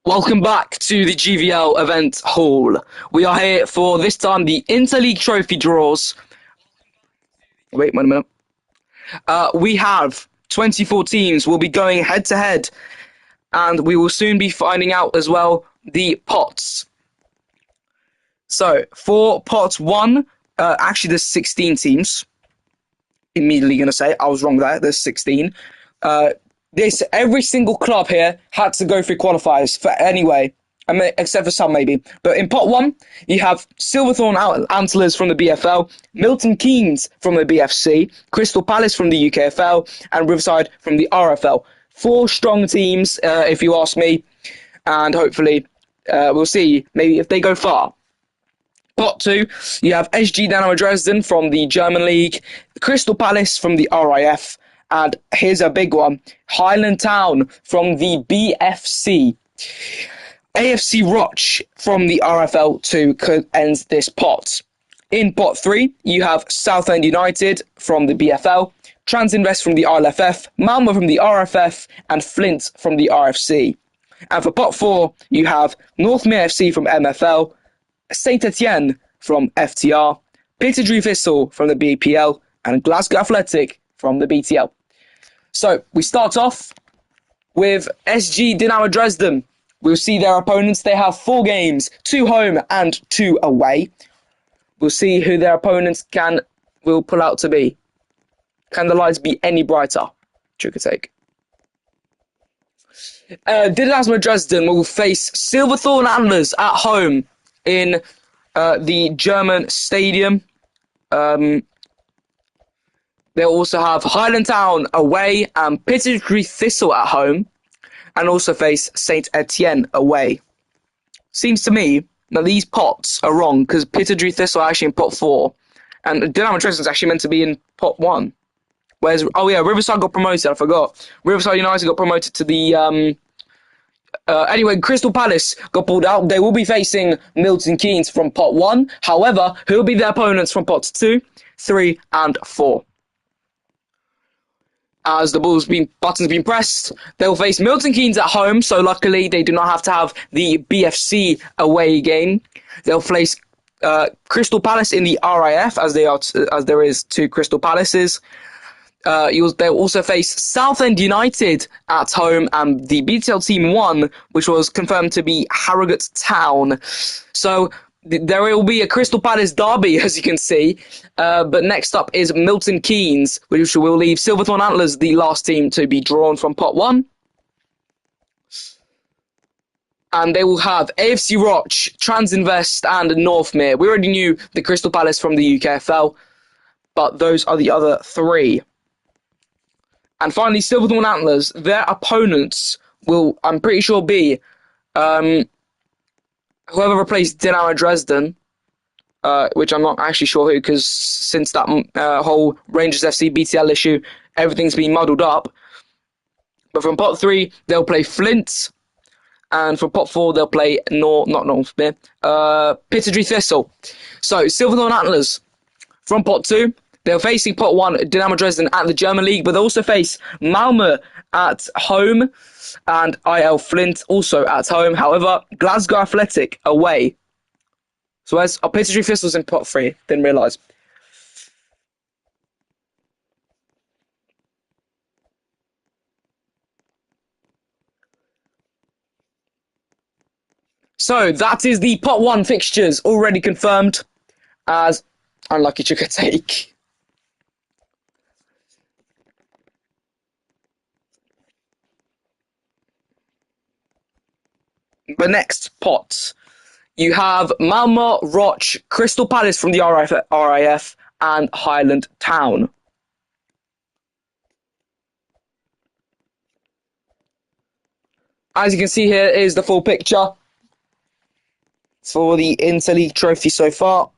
Welcome back to the GVL event hall. We are here for this time the Interleague trophy draws. Wait a minute. We have 24 teams. We'll be going head to head, and we will soon be finding out as well the pots. So for pot one, actually there's 16 teams. Immediately going to say I was wrong there. There's 16. Every single club here had to go through qualifiers for anyway, except for some maybe. But in pot one, you have Silverthorne Antlers from the BFL, Milton Keynes from the BFC, Crystal Palace from the UKFL, and Riverside from the RFL. Four strong teams, if you ask me, and hopefully we'll see maybe if they go far. Pot two, you have SG Dynamo Dresden from the German League, Crystal Palace from the RIF, and here's a big one, Highland Town from the BFC. AFC Roch from the RFL2 could end this pot. In pot three, you have Southend United from the BFL, Transinvest from the RLFF, Malmo from the RFF, and Flint from the RFC. And for pot four, you have Northmere FC from MFL, Saint Etienne from FTR, Pittodrie Thistle from the BPL, and Glasgow Athletic from the BTL. So we start off with SG Dynamo Dresden. We'll see their opponents. They have 4 games, 2 home and 2 away. We'll see who their opponents will pull out to be. Can the lights be any brighter? Trick or take. Dynamo Dresden will face Silverthorne Antlers at home in the German stadium. They'll also have Highland Town away and Pittodrie Thistle at home, and also face Saint Etienne away. Seems to me that these pots are wrong because Pittodrie Thistle are actually in pot 4, and Dynamo Dresden is actually meant to be in pot 1. Whereas, Riverside got promoted. I forgot. Riverside United got promoted to the. Anyway, Crystal Palace got pulled out. They will be facing Milton Keynes from pot 1. However, who will be their opponents from pots 2, 3, and 4? As the buttons been pressed, they'll face Milton Keynes at home, so luckily they do not have to have the BFC away game. They'll face Crystal Palace in the RIF, as there is 2 Crystal Palaces. They'll also face Southend United at home and the BTL Team 1, which was confirmed to be Harrogate Town. So there will be a Crystal Palace derby, as you can see. But next up is Milton Keynes, which will leave Silverthorne Antlers the last team to be drawn from pot 1. And they will have AFC Roch, Transinvest, and Northmere. We already knew the Crystal Palace from the UKFL, but those are the other 3. And finally, Silverthorne Antlers, their opponents will, I'm pretty sure, be whoever replaced Dynamo Dresden, which I'm not actually sure who, because since that whole Rangers FC BTL issue, everything's been muddled up. But from pot 3, they'll play Flint, and from pot 4, they'll play Pittodrie Thistle. So, Silverthorne Antlers, from pot 2, they'll face pot 1 Dynamo Dresden at the German League, but they'll also face Malmo at home and IL Flint also at home. However, Glasgow Athletic away. So as Pittodrie Thistle's in pot 3, didn't realise. So that is the pot 1 fixtures already confirmed as unlucky trick or take. The next pot, you have Malmo, Roch, Crystal Palace from the RIF, and Highland Town. As you can see here is the full picture for the Interleague trophy so far.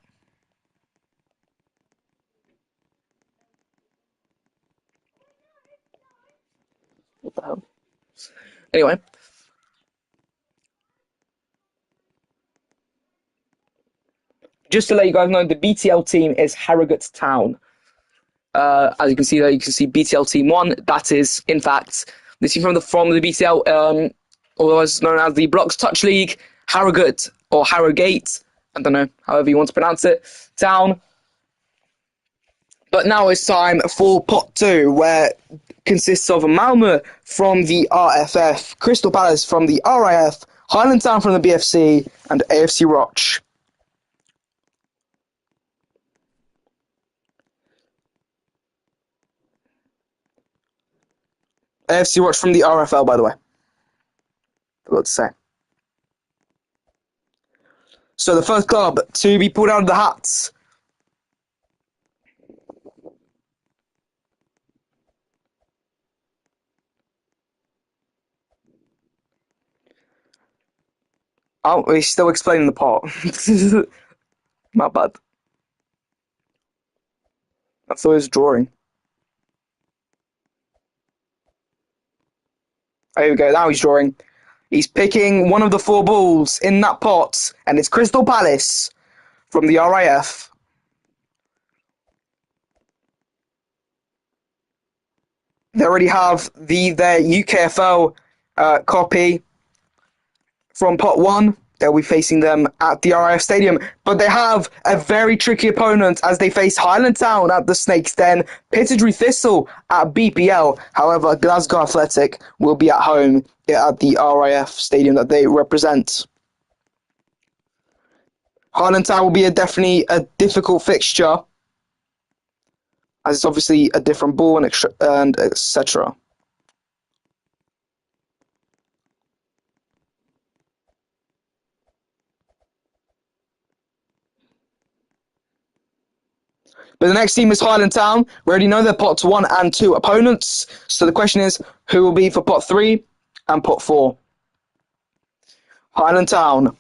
What the hell? Anyway. Just to let you guys know, the BTL team is Harrogate Town. As you can see there, you can see BTL Team 1. That is, in fact, The team from the BCL, otherwise known as the Blocks Touch League, Harrogate or Harrogate, I don't know, however you want to pronounce it, town. But now it's time for pot 2, where it consists of Malmö from the RFF, Crystal Palace from the RIF, Highland Town from the BFC, and AFC Roch. AFC Roch from the RFL, by the way. Forgot to say. So the first club to be pulled out of the hats. Oh, he's still explaining the pot. Not bad. I thought he was drawing. There we go, now he's drawing. He's picking one of the 4 balls in that pot, and it's Crystal Palace from the RIF. They already have their UKFL copy from pot 1. They'll be facing them at the RIF Stadium, but they have a very tricky opponent as they face Highland Town at the Snake's Den, Pittodrie Thistle at BPL. However, Glasgow Athletic will be at home at the RIF Stadium that they represent. Highland Town will be definitely a difficult fixture, as it's obviously a different ball and etc. But the next team is Highland Town. We already know their pots 1 and 2 opponents. So the question is, who will be for pot 3 and pot 4? Highland Town.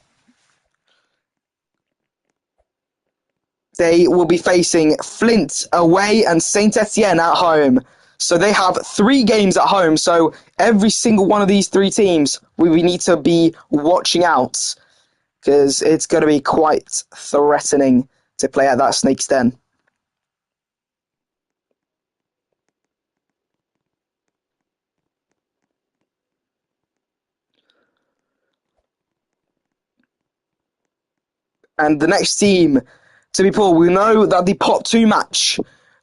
They will be facing Flint away and Saint Etienne at home. So they have 3 games at home. So every single one of these 3 teams, we need to be watching out, because it's going to be quite threatening to play at that Snake's Den. And the next team to be pulled, we know that the pot 2 match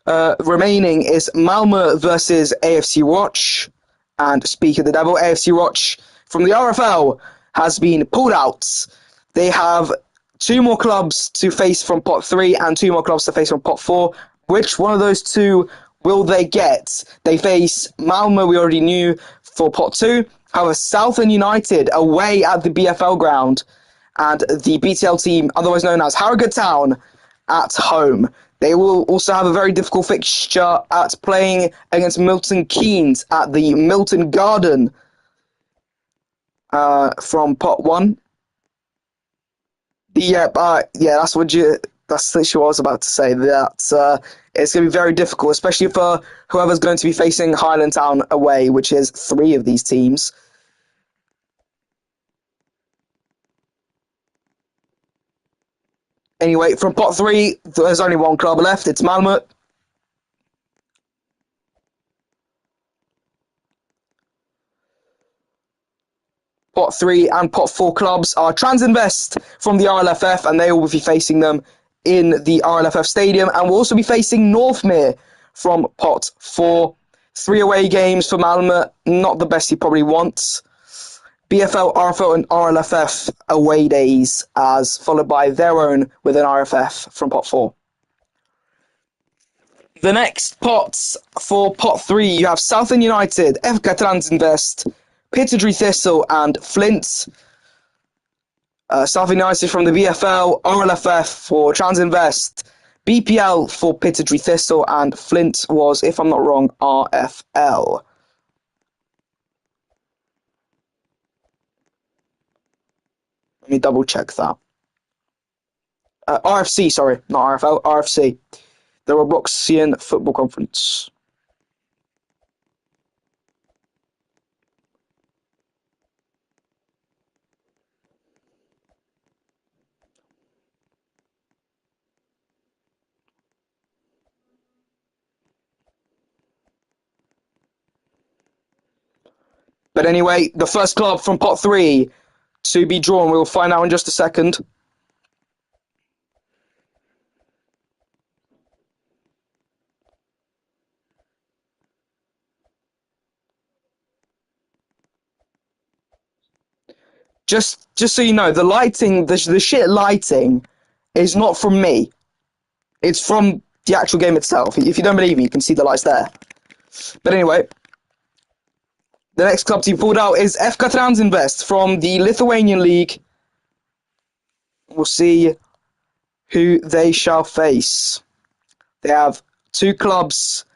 remaining is Malmö versus AFC Roch. And speak of the devil, AFC Roch from the RFL has been pulled out. They have 2 more clubs to face from pot 3 and 2 more clubs to face from pot 4. Which one of those 2 will they get? They face Malmö, we already knew, for pot 2. However, Southend United away at the BFL ground, and the BTL team, otherwise known as Harrogate Town, at home. They will also have a very difficult fixture at playing against Milton Keynes at the Milton Garden from pot 1. Yeah, that's literally what I was about to say. That it's going to be very difficult, especially for whoever's going to be facing Highland Town away, which is 3 of these teams. Anyway, from pot 3, there's only 1 club left. It's Malmö. Pot 3 and pot 4 clubs are Transinvest from the RLFF, and they will be facing them in the RLFF Stadium, and will also be facing Northmere from pot 4. 3 away games for Malmö, not the best he probably wants. BFL, RFL, and RLFF away days, as followed by their own with an RFF from pot 4. The next pots for pot 3, you have Southend United, FK Transinvest, Pittodrie Thistle, and Flint. Southend United from the BFL, RLFF for Transinvest, BPL for Pittodrie Thistle, and Flint was, if I'm not wrong, RFL. Let me double check that. RFC, sorry, not RFL, RFC. The Robloxian Football Conference. But anyway, the first club from pot 3 to be drawn, we'll find out in just a second. Just so you know, the lighting, the shit lighting is not from me. It's from the actual game itself. If you don't believe me, you can see the lights there. But anyway, the next club team pulled out is FK Transinvest from the Lithuanian League. We'll see who they shall face. They have 2 clubs.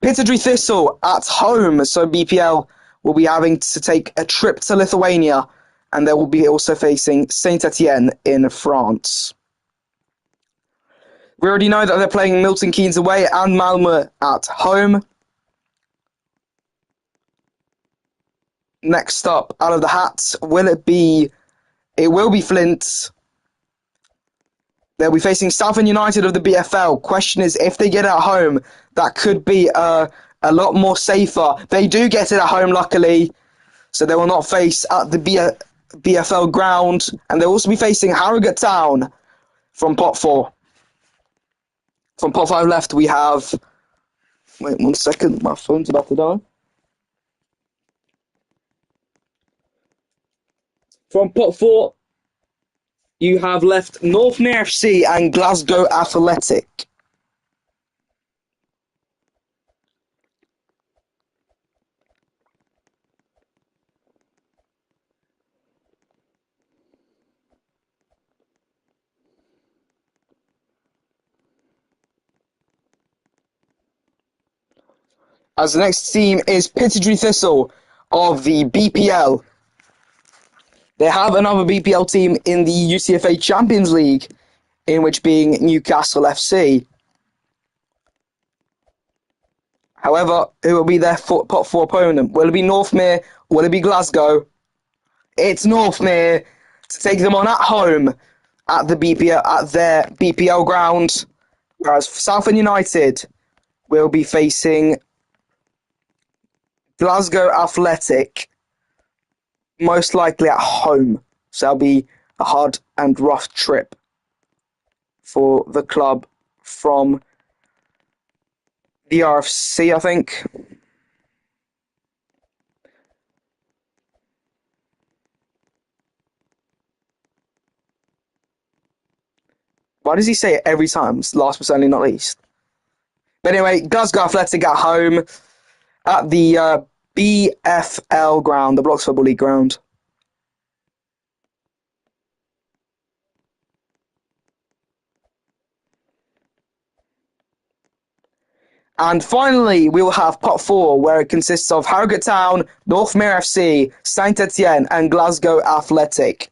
Pittodrie Thistle at home, so BPL will be having to take a trip to Lithuania, and they will be also facing Saint Etienne in France. We already know that they're playing Milton Keynes away and Malmö at home. Next up, out of the hat, will it be... It will be Flint. They'll be facing Southend United of the BFL. Question is, if they get it at home, that could be a lot more safer. They do get it at home, luckily, so they will not face at the BFL ground. And they'll also be facing Harrogate Town from pot 4. From pot 5 left, we have... Wait 1 second, my phone's about to die. From pot 4, you have left Northmere FC and Glasgow Athletic. As the next team is Pittodrie Thistle of the BPL. They have another BPL team in the UTFA Champions League, in which being Newcastle FC. However, who will be their pot 4 opponent? Will it be Northmere? Will it be Glasgow? It's Northmere to take them on at home at their BPL ground, whereas Southend United will be facing Glasgow Athletic, most likely at home. So that'll be a hard and rough trip for the club from the RFC, I think. Why does he say it every time? Last but certainly not least. But anyway, Glasgow Athletic at home at the BFL ground, the Blocks Football League ground. And finally, we will have pot 4, where it consists of Harrogate Town, Northmere FC, Saint Etienne, and Glasgow Athletic.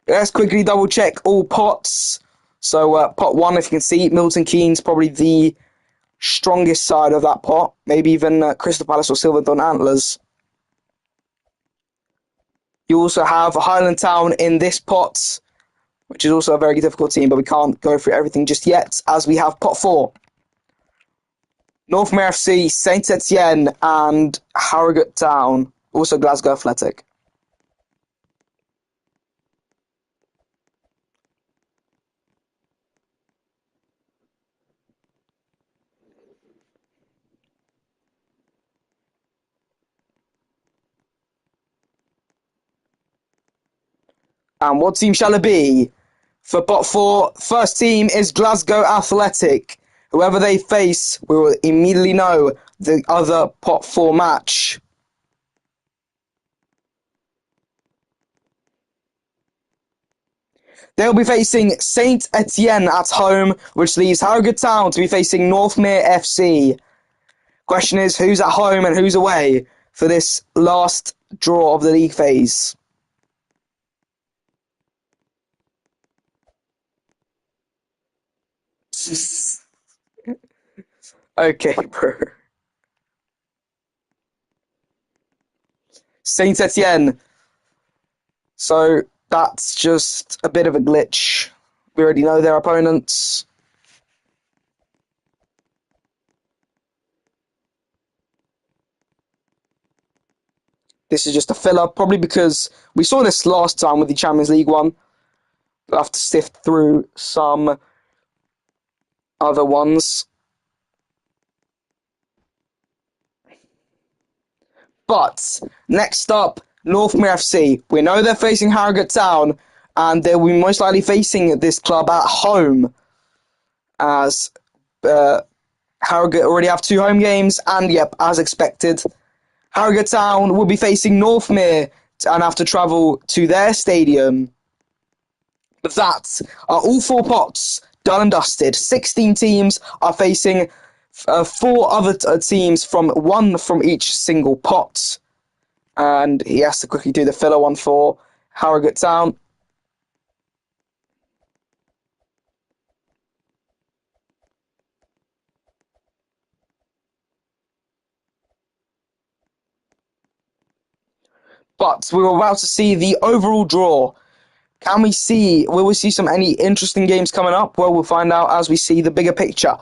Let's quickly double check all pots. So pot 1, if you can see, Milton Keynes, probably the strongest side of that pot. Maybe even Crystal Palace or Silverthorne Antlers. You also have Highland Town in this pot, which is also a very difficult team, but we can't go through everything just yet, as we have pot 4. Northmere FC, Saint Etienne, and Harrogate Town, also Glasgow Athletic. And what team shall it be? For pot 4, first team is Glasgow Athletic. Whoever they face, we will immediately know the other pot 4 match. They'll be facing Saint Etienne at home, which leaves Harrogate Town to be facing Northmere FC. Question is, who's at home and who's away for this last draw of the league phase? Okay, bro. Saint Etienne. So that's just a bit of a glitch. We already know their opponents. This is just a filler, probably because we saw this last time with the Champions League one. We'll have to sift through some other ones. But next up, Northmere FC. We know they're facing Harrogate Town, and they'll be most likely facing this club at home, as Harrogate already have 2 home games, and yep, as expected, Harrogate Town will be facing Northmere and have to travel to their stadium. But that are all 4 pots done and dusted. 16 teams are facing 4 other teams from 1 from each single pot. And he has to quickly do the filler one for Harrogate Town. But we're about to see the overall draw. Will we see any interesting games coming up? Well, we'll find out as we see the bigger picture.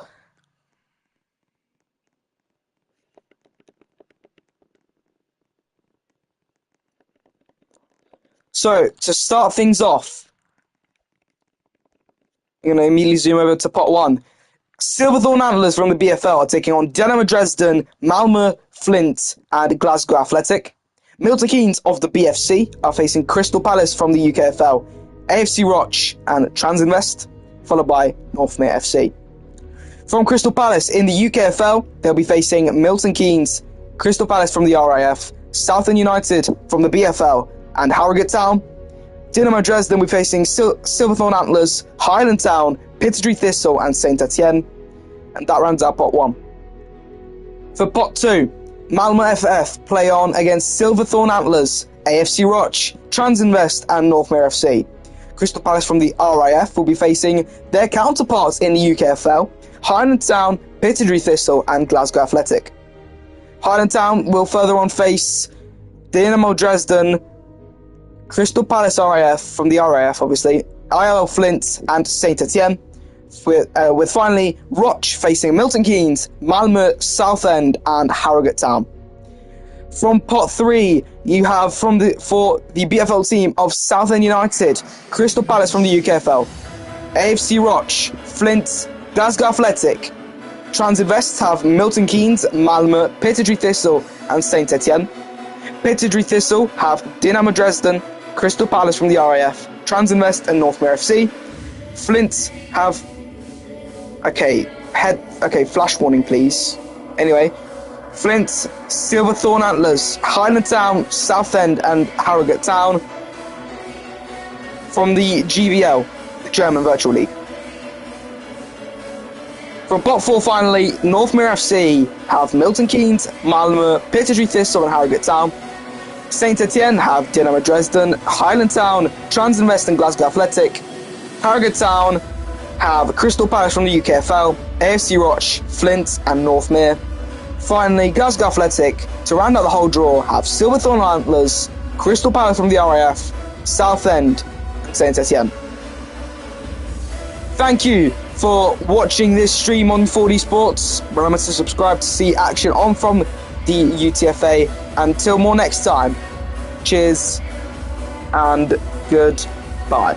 So, to start things off, I'm going to immediately zoom over to pot 1. Silverthorne Antlers from the BFL are taking on Dynamo Dresden, Malmö, Flint, and Glasgow Athletic. Milton Keynes of the BFC are facing Crystal Palace from the UKFL, AFC Roch and Transinvest, followed by Northmere FC. From Crystal Palace in the UKFL, they'll be facing Milton Keynes, Crystal Palace from the RIF, Southend United from the BFL, and Harrogate Town. Dynamo Dresden will be facing Silverthorne Antlers, Highland Town, Pittodrie Thistle, and Saint Etienne. And that rounds out pot 1. For pot 2, Malmö FF play on against Silverthorne Antlers, AFC Roch, Transinvest, and Northmere FC. Crystal Palace from the RIF will be facing their counterparts in the UKFL, Highland Town, Pittodrie Thistle, and Glasgow Athletic. Highland Town will further on face Dynamo Dresden, Crystal Palace RIF from the RIF, obviously, ILL Flint, and Saint Etienne. With finally Roch facing Milton Keynes, Malmö, Southend, and Harrogate Town. From pot 3, you have for the BFL team of Southend United, Crystal Palace from the UKFL, AFC Roch, Flint, Glasgow Athletic. Transinvest have Milton Keynes, Malmö, Pittodrie Thistle, and Saint Etienne. Pittodrie Thistle have Dynamo Dresden, Crystal Palace from the RAF, Transinvest, and Northmere FC. Flint have flash warning please. Anyway, Flint, Silverthorne Antlers, Highland Town, Southend, and Harrogate Town from the GVL, the German Virtual League. From pot 4 finally, Northmere FC have Milton Keynes, Malmö, Pittodrie Thistle, and Harrogate Town. Saint Etienne have Dynamo Dresden, Highland Town, Transinvest, and Glasgow Athletic. Harrogate Town have Crystal Palace from the UKFL, AFC Roch, Flint, and Northmere. Finally, Glasgow Athletic, to round out the whole draw, have Silverthorne Antlers, Crystal Palace from the RAF, Southend, and Saint Etienne. Thank you for watching this stream on 4D Sports. Remember to subscribe to see action on from the UTFA. Until more next time, cheers and goodbye.